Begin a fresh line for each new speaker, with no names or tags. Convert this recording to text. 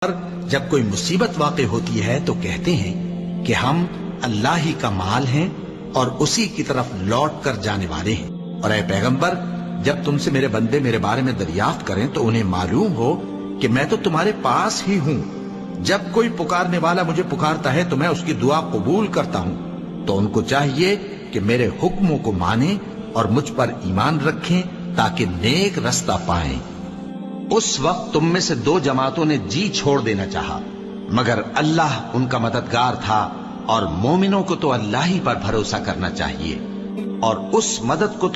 पर जब कोई मुसीबत वाक़े होती है तो कहते हैं कि हम अल्लाह ही का माल हैं और उसी की तरफ लौट कर जाने वाले हैं। और ऐ पैगंबर, जब तुमसे मेरे बंदे मेरे बारे में दरियाफ्त करें तो उन्हें मालूम हो कि मैं तो तुम्हारे पास ही हूं। जब कोई पुकारने वाला मुझे पुकारता है तो मैं उसकी दुआ कबूल करता हूं। तो उनको चाहिए कि मेरे हुक्मों को माने और मुझ पर ईमान रखें ताकि नेक रास्ता पाएं। उस वक्त तुम में से दो जमातों ने जी छोड़ देना चाहा, मगर अल्लाह उनका मददगार था और मोमिनों को तो अल्लाह ही पर भरोसा करना चाहिए और उस मदद को